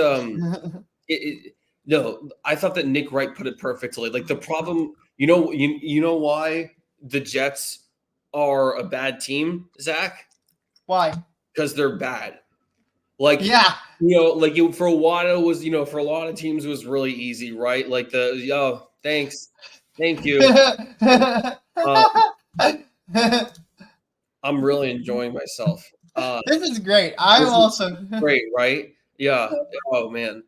[SPEAKER 1] no. I thought that Nick Wright put it perfectly. The problem. You know why the Jets are a bad team, Zach?
[SPEAKER 2] Why?
[SPEAKER 1] Because they're bad. For a while it was, for a lot of teams it was really easy, right? Thanks. Thank you. I'm really enjoying myself.
[SPEAKER 2] This is great. I'm also
[SPEAKER 1] great, right? Yeah. Oh man.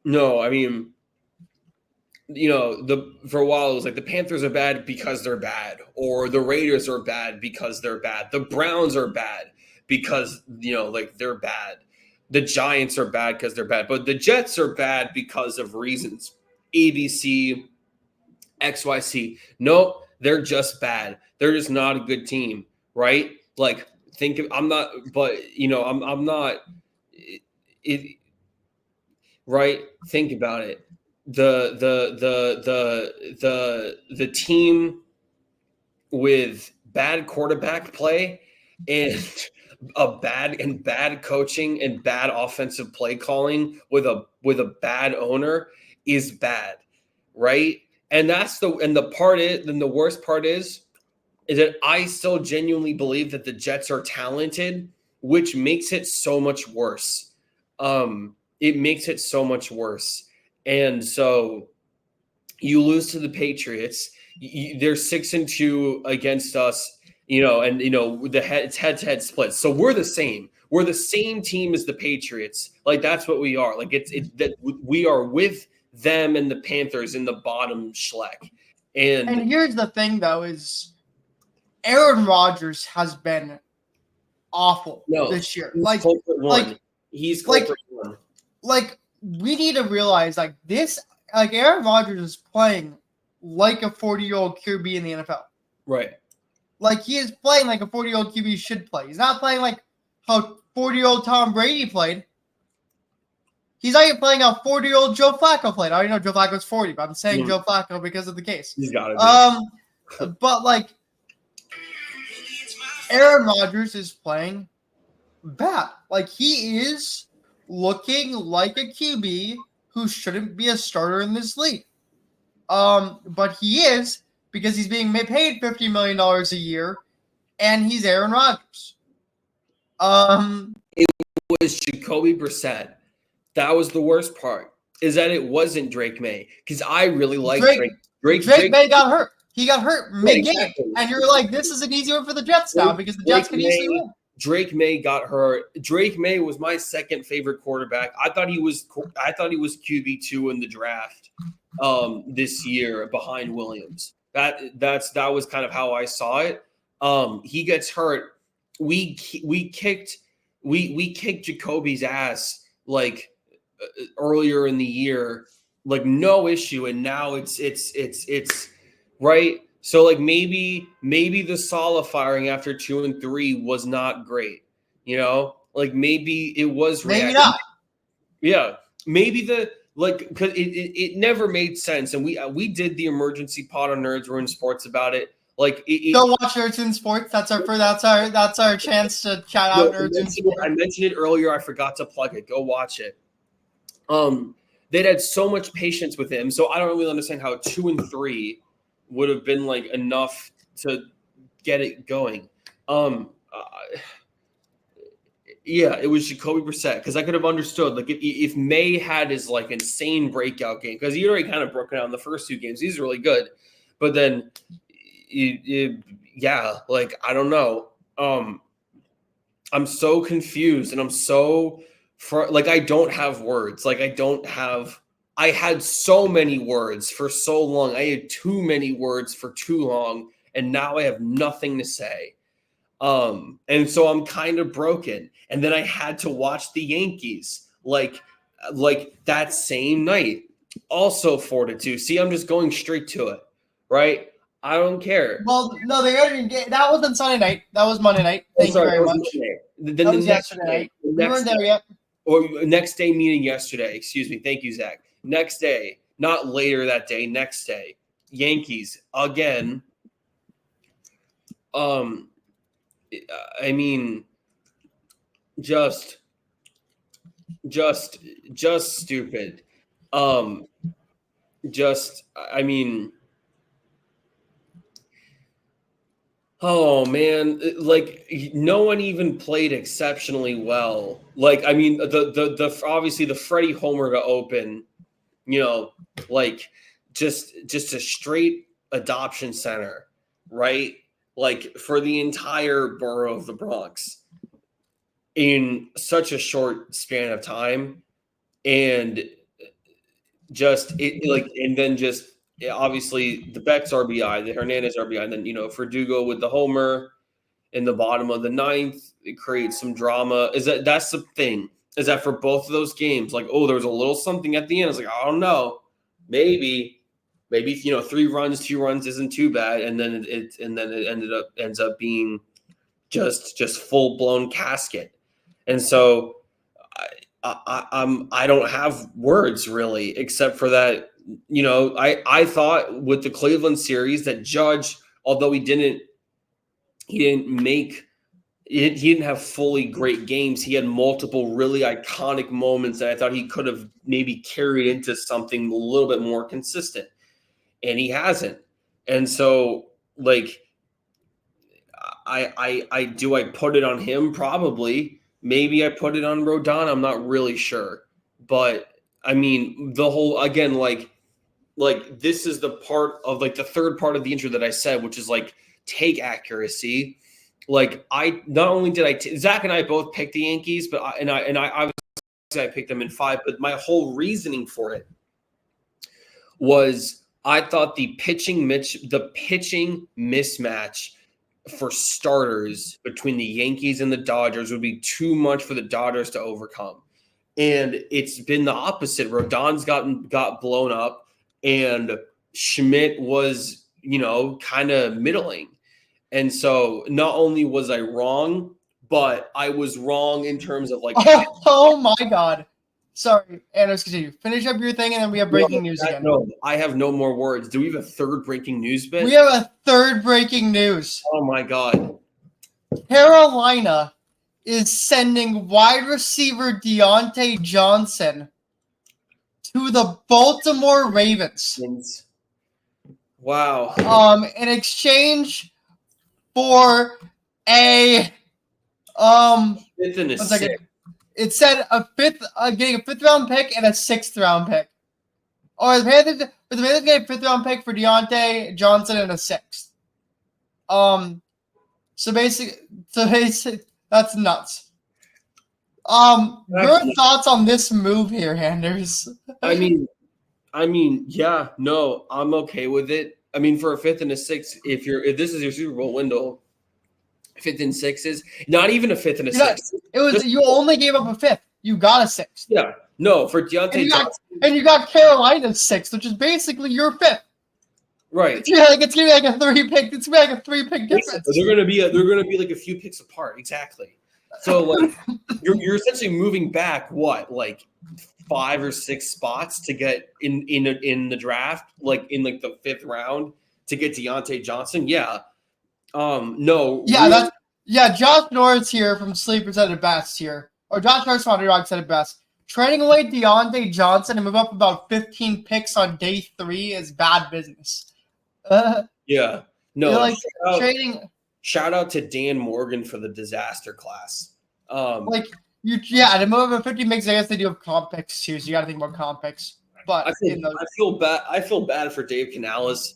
[SPEAKER 1] No, I mean, for a while it was the Panthers are bad because they're bad, or the Raiders are bad because they're bad. The Browns are bad because they're bad. The Giants are bad because they're bad, but the Jets are bad because of reasons ABC, XYZ. Nope, they're just bad. They're just not a good team, right? I'm not. Right? Think about it. The team with bad quarterback play and bad coaching and bad offensive play calling with a bad owner is bad, right? And the worst part is that I still genuinely believe that the Jets are talented, which makes it so much worse. It makes it so much worse. And so you lose to the Patriots. They're 6-2 against us, it's head-to-head split. So we're the same. We're the same team as the Patriots. That's what we are. That we are with them and the Panthers in the bottom schleck. And
[SPEAKER 2] here's the thing, though, is Aaron Rodgers has been awful this year.
[SPEAKER 1] He's
[SPEAKER 2] we need to realize Aaron Rodgers is playing like a 40-year-old QB in the NFL.
[SPEAKER 1] Right.
[SPEAKER 2] Like, he is playing like a 40-year-old QB should play. He's not playing like how 40-year-old Tom Brady played. He's not even playing how 40-year-old Joe Flacco played. I already know Joe Flacco's 40, but I'm saying Joe Flacco because of the case.
[SPEAKER 1] He's got it.
[SPEAKER 2] But Aaron Rodgers is playing bad. Like, he is looking like a QB who shouldn't be a starter in this league. But he is, because he's being paid $50 million a year, and he's Aaron Rodgers.
[SPEAKER 1] It was Jacoby Brissett. That was the worst part, is that it wasn't Drake May, because I really like Drake.
[SPEAKER 2] Drake May got hurt. He got hurt mid-game, and you're like, this is an easy one for the Jets now, because the Jets can easily win.
[SPEAKER 1] Drake May got hurt. Drake May was my second favorite quarterback. I thought he was QB2 in the draft this year behind Williams. That was kind of how I saw it. He gets hurt. We kicked Jacoby's ass earlier in the year, no issue, and now it's right. So maybe the Saleh firing after 2 and 3 was not great, maybe it was
[SPEAKER 2] maybe not.
[SPEAKER 1] Yeah, maybe because it never made sense, and we did the emergency pod on Nerds Ruin Sports about it.
[SPEAKER 2] Go watch Nerds in Sports. That's our chance to chat out Nerds in Sports.
[SPEAKER 1] I mentioned it earlier. I forgot to plug it. Go watch it. They'd had so much patience with him, so I don't really understand how 2 and 3 would have been enough to get it going. Yeah, it was Jacoby Brissett, because I could have understood if May had his insane breakout game, because he already kind of broke down the first 2 games. He's really good, but then I don't know. I'm so confused, and I'm so I don't have words. I had so many words for so long. I had too many words for too long, and now I have nothing to say. And so I'm kind of broken. And then I had to watch the Yankees that same night. Also 4-2. See, I'm just going straight to it, right? I don't care.
[SPEAKER 2] Well, no, that wasn't Sunday night. That was Monday night. Thank you very much.
[SPEAKER 1] Then
[SPEAKER 2] that was yesterday night. We weren't there yet.
[SPEAKER 1] Or next day, meaning yesterday. Excuse me. Thank you, Zach. Next day, not later that day. Next day, Yankees again. I mean, just stupid. Oh man, no one even played exceptionally well. The obviously the Freddie Homer to open, just a straight adoption center, right? For the entire borough of the Bronx in such a short span of time, and obviously the Beck's RBI, the Hernandez RBI, and then Verdugo with the homer in the bottom of the 9th, it creates some drama. That's the thing? Is that for both of those games, there was a little something at the end. I was I don't know, maybe 3 runs, 2 runs isn't too bad, and then it ends up being just full blown casket. And so I don't have words really, except for that. I thought with the Cleveland series that Judge, although he didn't have fully great games, he had multiple really iconic moments that I thought he could have maybe carried into something a little bit more consistent, and he hasn't. And so I put it on him? Probably. Maybe I put it on Rodon. I'm not really sure. But I mean, the whole, again, this is the part of the third part of the intro that I said, which is take accuracy. I not only did Zach and I both picked the Yankees, but I picked them in 5, but my whole reasoning for it was I thought the pitching mismatch for starters between the Yankees and the Dodgers would be too much for the Dodgers to overcome. And it's been the opposite. Rodon's got blown up, and Schmidt was, kind of middling. And so not only was I wrong, but I was wrong in terms of like.
[SPEAKER 2] Oh my God. Sorry, Anders, continue. Finish up your thing, and then we have breaking news again.
[SPEAKER 1] No, I have no more words. Do we have a third breaking news bit?
[SPEAKER 2] We have a third breaking news.
[SPEAKER 1] Oh my God.
[SPEAKER 2] Carolina is sending wide receiver Diontae Johnson to the Baltimore Ravens.
[SPEAKER 1] Wow.
[SPEAKER 2] In exchange for a
[SPEAKER 1] fifth and a sixth.
[SPEAKER 2] It said getting a 5th round pick and a 6th round pick. Or the Panthers getting a 5th round pick for Diontae Johnson and a 6th. So basically that's nuts. Your thoughts on this move here, Anders?
[SPEAKER 1] I mean, yeah, no, I'm okay with it. I mean, for a 5th and a 6th, if this is your Super Bowl window, 5th and 6s, not even a 5th and a 6th.
[SPEAKER 2] You only gave up a 5th. You got a 6th.
[SPEAKER 1] Yeah, no, for Diontae Johnson.
[SPEAKER 2] And you got Carolina's 6th, which is basically your 5th.
[SPEAKER 1] Right.
[SPEAKER 2] It's gonna be like a 3-pick. It's gonna be like a 3-pick difference.
[SPEAKER 1] They're gonna be like a few picks apart, exactly. So like you're essentially moving back like 5 or 6 spots to get in the draft, like in like the 5th round to get Diontae Johnson. Yeah. No.
[SPEAKER 2] Yeah, Josh Norris here from Sleeper said it best here. Or Josh Norris from Underdog said it best. Trading away Diontae Johnson and move up about 15 picks on day 3 is bad business.
[SPEAKER 1] Yeah. No.
[SPEAKER 2] Like trading.
[SPEAKER 1] Shout out to Dan Morgan for the disaster class.
[SPEAKER 2] To move up 50 picks, I guess they do have comp picks too, so you got to think about comp picks. But
[SPEAKER 1] I feel bad. I feel bad for Dave Canales.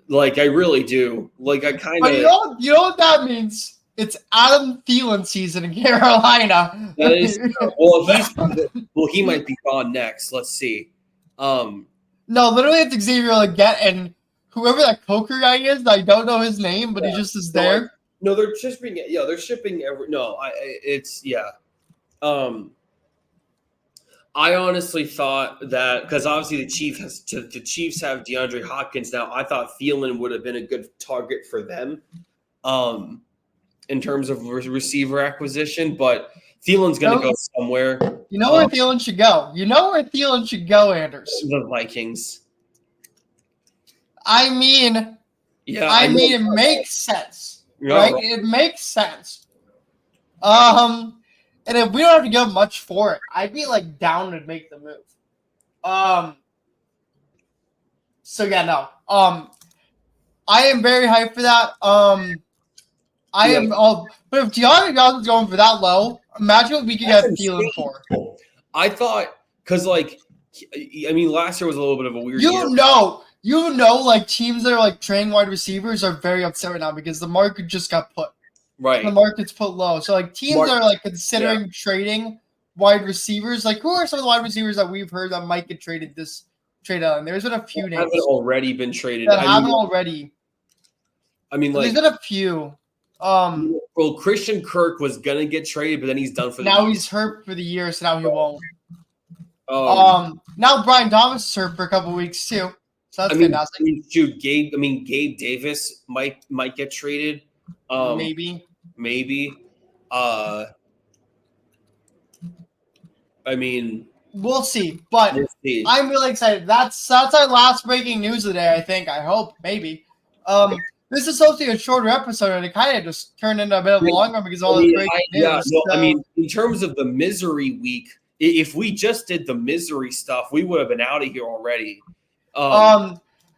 [SPEAKER 1] Like I really do. Like I kind of.
[SPEAKER 2] You know what that means? It's Adam Thielen season in Carolina.
[SPEAKER 1] That is he might be gone next. Let's see.
[SPEAKER 2] No, literally, it's Xavier Leggett and whoever that Coker guy is. I don't know his name, but he just is there.
[SPEAKER 1] No, they're shipping. Yeah, they're shipping. I honestly thought that because obviously the Chiefs have DeAndre Hopkins now. I thought Thielen would have been a good target for them, in terms of receiver acquisition. But Thielen's going to go somewhere.
[SPEAKER 2] You know where Thielen should go. Anders.
[SPEAKER 1] The Vikings.
[SPEAKER 2] It makes sense, right? It makes sense. And if we don't have to give much for it, I'd be like down to make the move. So yeah, no. I am very hyped for that. But if Diontae Johnson's going for that low, imagine what we could get Thielen for.
[SPEAKER 1] I thought because last year was a little bit of a weird year.
[SPEAKER 2] Like teams that are like training wide receivers are very upset right now because the market just got put.
[SPEAKER 1] Right.
[SPEAKER 2] The market's put low. So like teams are like considering trading wide receivers. Like who are some of the wide receivers that we've heard that might get traded this trade out? And there's been a few names.
[SPEAKER 1] Haven't already been traded.
[SPEAKER 2] Already. There's been a few.
[SPEAKER 1] Well, Christian Kirk was gonna get traded, but then he's done for the
[SPEAKER 2] year.
[SPEAKER 1] Now
[SPEAKER 2] he's hurt for the year, so now he won't. Now Brian Thomas is hurt for a couple weeks too. So that's fantastic.
[SPEAKER 1] Gabe Davis might get traded.
[SPEAKER 2] Maybe. We'll see. But I'm really excited. That's our last breaking news of the day, I think. I hope. Maybe. This is supposed to be a shorter episode, and it kind of just turned into a bit of a long one because all this breaking news.
[SPEAKER 1] In terms of the misery week, if we just did the misery stuff, we would have been out of here already.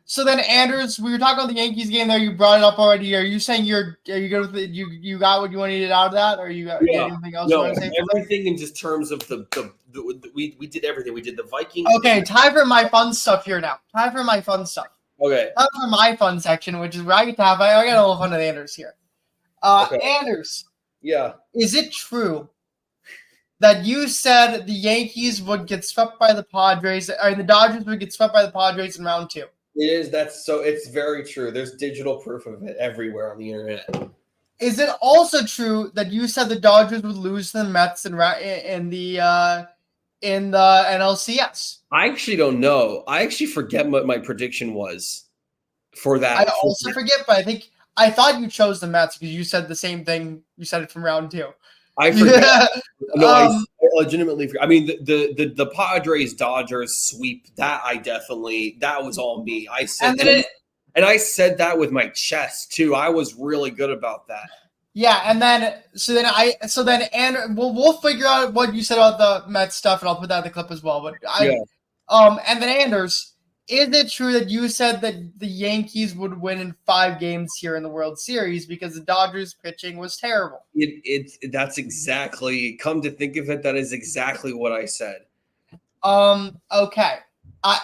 [SPEAKER 2] So then, Anders, we were talking about the Yankees game there. You brought it up already. Are you saying are you good with it? You got what you wanted out of that, or you got anything else?
[SPEAKER 1] No, everything in just terms of we did everything. We did the Vikings.
[SPEAKER 2] Okay, time for my fun stuff here now. Time for my fun stuff.
[SPEAKER 1] Okay.
[SPEAKER 2] Time for my fun section, which is where I get to have. I got a little fun with Anders here.
[SPEAKER 1] Okay.
[SPEAKER 2] Anders.
[SPEAKER 1] Yeah.
[SPEAKER 2] Is it true that you said the Yankees would get swept by the Padres, or the Dodgers would get swept by the Padres in round 2.
[SPEAKER 1] It is. It's very true. There's digital proof of it everywhere on the internet.
[SPEAKER 2] Is it also true that you said the Dodgers would lose to the Mets in the NLCS?
[SPEAKER 1] I actually don't know. I actually forget what my prediction was for that.
[SPEAKER 2] I also forget, but I thought you chose the Mets because you said the same thing. You said it from round 2.
[SPEAKER 1] I forget. No, I legitimately forget. I mean, the Padres Dodgers sweep, that was all me. I said and I said that with my chest too. I was really good about that.
[SPEAKER 2] Yeah, and then we'll figure out what you said about the Mets stuff, and I'll put that in the clip as well. But and then Anders, is it true that you said that the Yankees would win in 5 games here in the World Series because the Dodgers pitching was terrible?
[SPEAKER 1] That's exactly. Come to think of it, that is exactly what I said.
[SPEAKER 2] Okay.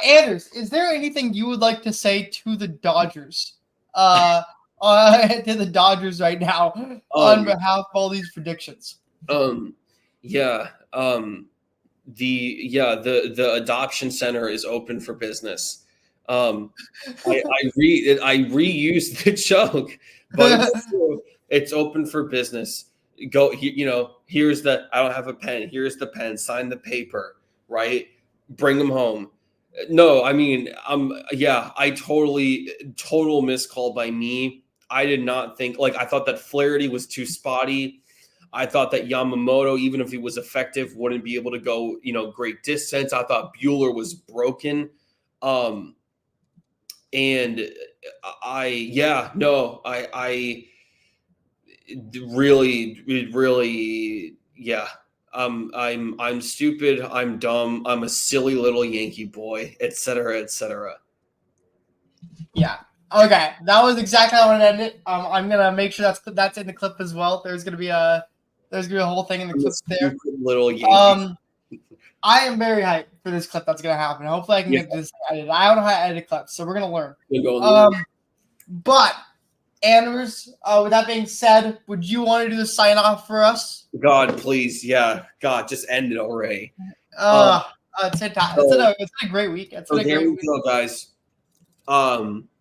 [SPEAKER 2] Anders, is there anything you would like to say to the Dodgers? To the Dodgers right now on behalf of all these predictions.
[SPEAKER 1] The adoption center is open for business. I reused the joke, but it's open for business. Go, here's the. I don't have a pen. Here's the pen. Sign the paper. Right. Bring them home. No, I mean, I total miscall by me. I did not think, I thought that Flaherty was too spotty. I thought that Yamamoto, even if he was effective, wouldn't be able to go, great distance. I thought Buehler was broken. I I'm stupid. I'm dumb. I'm a silly little Yankee boy, etc., etc.
[SPEAKER 2] Yeah. Okay. That was exactly how I wanted to end it. I'm gonna make sure that's in the clip as well. There's gonna be a whole thing in the clip there.
[SPEAKER 1] Little Yankee.
[SPEAKER 2] I am very hyped for this clip that's gonna happen. Hopefully, I can get this edited. I don't know how to edit clips, so we're gonna learn. But Anders, with that being said, would you want to do the sign off for us?
[SPEAKER 1] God, please, yeah. God, just end it already.
[SPEAKER 2] It's been a great week.
[SPEAKER 1] There we go, guys.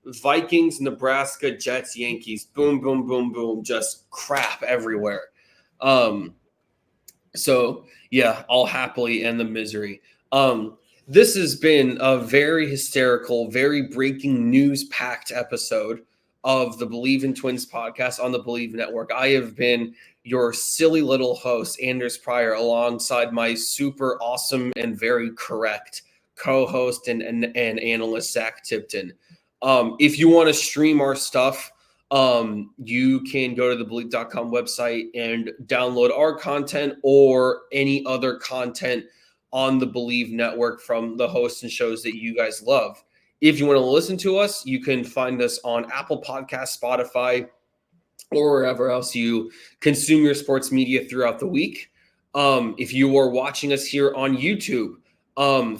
[SPEAKER 1] Vikings, Nebraska, Jets, Yankees. Boom, boom, boom, boom. Just crap everywhere. So yeah, I'll happily end the misery. This has been a very hysterical, very breaking news packed episode of the Bleav in Twins podcast on the Bleav Network. I have been your silly little host, Anders Pryor, alongside my super awesome and very correct co-host and analyst, Zac Tipton. If you want to stream our stuff, you can go to the Bleav.com website and download our content or any other content on the Bleav Network from the hosts and shows that you guys love. If you want to listen to us, you can find us on Apple Podcasts, Spotify, or wherever else you consume your sports media throughout the week. If you are watching us here on YouTube,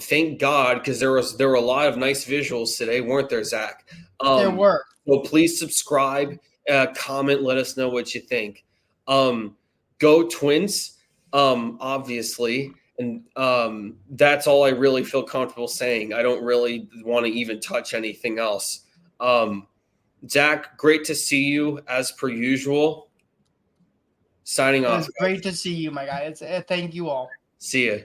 [SPEAKER 1] thank God, because there were a lot of nice visuals today, weren't there, Zach?
[SPEAKER 2] There were.
[SPEAKER 1] So please subscribe, comment, let us know what you think. Go Twins, obviously. And that's all I really feel comfortable saying. I don't really want to even touch anything else. Zach, great to see you as per usual. Signing off.
[SPEAKER 2] It's great to see you, my guy. Thank you all.
[SPEAKER 1] See ya.